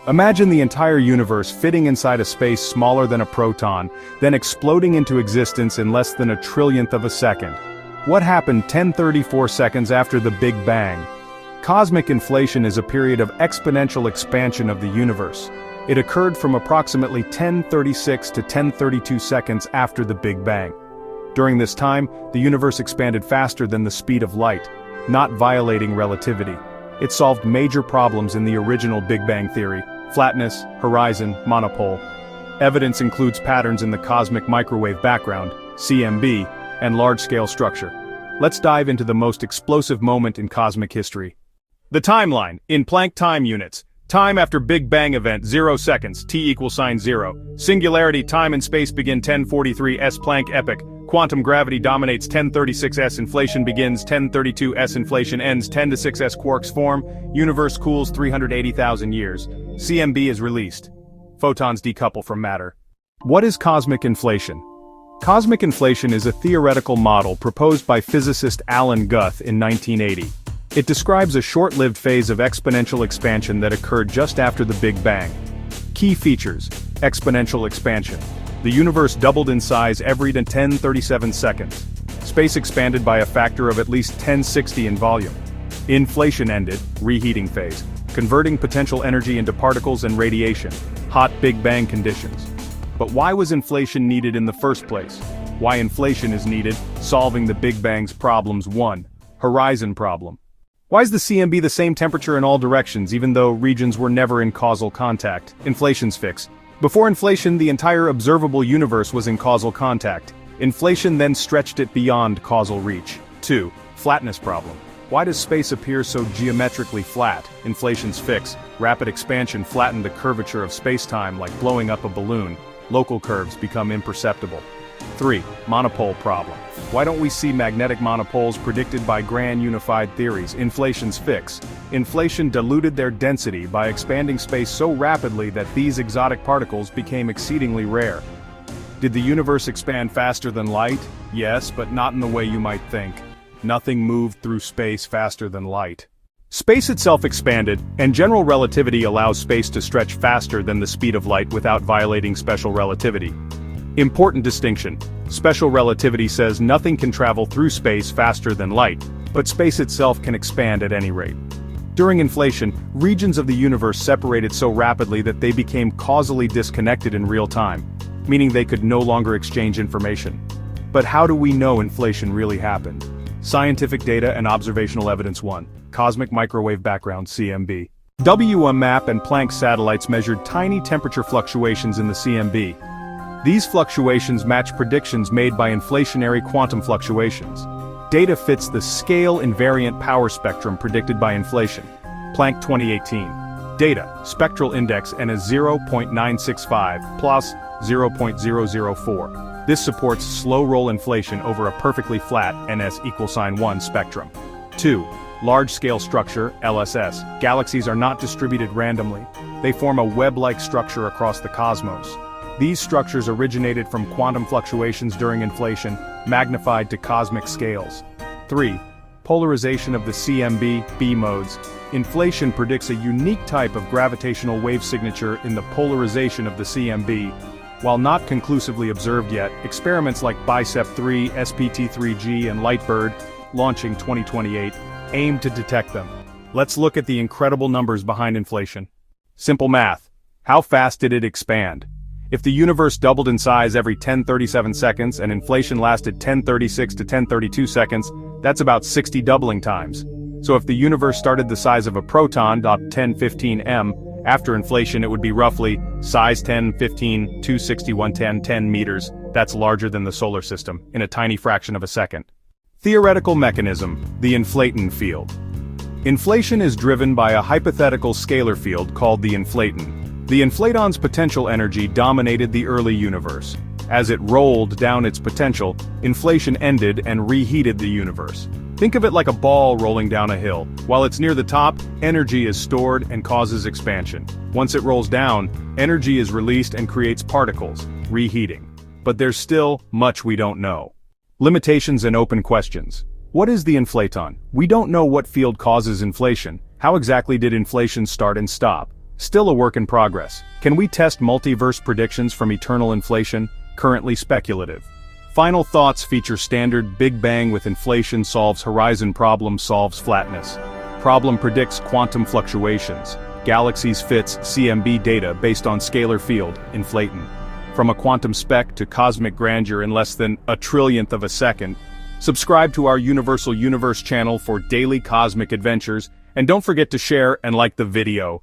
Imagine the entire universe fitting inside a space smaller than a proton, then exploding into existence in less than a trillionth of a second. What happened 1034 seconds after the Big Bang? Cosmic inflation is a period of exponential expansion of the universe. It occurred from approximately 1036 to 1032 seconds after the Big Bang. During this time, the universe expanded faster than the speed of light, not violating relativity. It solved major problems in the original Big Bang theory: flatness, horizon, monopole. Evidence includes patterns in the cosmic microwave background, CMB, and large-scale structure. Let's dive into the most explosive moment in cosmic history. The timeline, in Planck time units. Time after Big Bang event, 0 seconds, t = 0. Singularity, time and space begin 1043 s Planck epoch. Quantum gravity dominates 1036 s. Inflation begins 1032 s. Inflation ends 10⁶ s. Quarks form. Universe cools 380,000 years. CMB is released. Photons decouple from matter. What is cosmic inflation? Cosmic inflation is a theoretical model proposed by physicist Alan Guth in 1980. It describes a short-lived phase of exponential expansion that occurred just after the Big Bang. Key features: exponential expansion. The universe doubled in size every 1037 seconds. Space expanded by a factor of at least 1060 in volume. Inflation ended, reheating phase, converting potential energy into particles and radiation, hot Big Bang conditions. But why was inflation needed in the first place? Why inflation is needed: solving the Big Bang's problems. 1. Horizon problem. Why is the CMB the same temperature in all directions even though regions were never in causal contact? Inflation's fix. Before inflation, the entire observable universe was in causal contact. Inflation then stretched it beyond causal reach. 2. Flatness problem. Why does space appear so geometrically flat? Inflation's fix. Rapid expansion flattened the curvature of space-time like blowing up a balloon. Local curves become imperceptible. 3. Monopole problem. Why don't we see magnetic monopoles predicted by grand unified theories? Inflation's fix. Inflation diluted their density by expanding space so rapidly that these exotic particles became exceedingly rare. Did the universe expand faster than light? Yes, but not in the way you might think. Nothing moved through space faster than light. Space itself expanded, and general relativity allows space to stretch faster than the speed of light without violating special relativity. Important distinction: special relativity says nothing can travel through space faster than light, but space itself can expand at any rate. During inflation, regions of the universe separated so rapidly that they became causally disconnected in real time, meaning they could no longer exchange information. But how do we know inflation really happened? Scientific data and observational evidence. 1. Cosmic microwave background, CMB. WMAP and Planck satellites measured tiny temperature fluctuations in the CMB. These fluctuations match predictions made by inflationary quantum fluctuations. Data fits the scale-invariant power spectrum predicted by inflation. Planck 2018. Data, spectral index N is 0.965 plus 0.004. This supports slow-roll inflation over a perfectly flat NS = 1 spectrum. 2. Large-scale structure, LSS. Galaxies are not distributed randomly. They form a web-like structure across the cosmos. These structures originated from quantum fluctuations during inflation, magnified to cosmic scales. 3. Polarization of the CMB, B modes. Inflation predicts a unique type of gravitational wave signature in the polarization of the CMB. While not conclusively observed yet, experiments like BICEP-3, SPT-3G and Lightbird, launching 2028, aim to detect them. Let's look at the incredible numbers behind inflation. Simple math. How fast did it expand? If the universe doubled in size every 1037 seconds and inflation lasted 1036 to 1032 seconds, that's about 60 doubling times. So if the universe started the size of a proton, 1015 m, after inflation it would be roughly size 1015, 261, 10 meters. That's larger than the solar system, in a tiny fraction of a second. Theoretical mechanism, the Inflaton Field. Inflation is driven by a hypothetical scalar field called the inflaton. The inflaton's potential energy dominated the early universe. As it rolled down its potential, inflation ended and reheated the universe. Think of it like a ball rolling down a hill. While it's near the top, energy is stored and causes expansion. Once it rolls down, energy is released and creates particles, reheating. But there's still much we don't know. Limitations and open questions. What is the inflaton? We don't know what field causes inflation. How exactly did inflation start and stop? Still a work in progress. Can we test multiverse predictions from eternal inflation? Currently speculative. Final thoughts feature standard Big Bang with inflation solves horizon problem solves flatness. Problem predicts quantum fluctuations. Galaxies fits CMB data based on scalar field, Inflaton. From a quantum speck to cosmic grandeur in less than a trillionth of a second. Subscribe to our Universal Universe channel for daily cosmic adventures, and don't forget to share and like the video.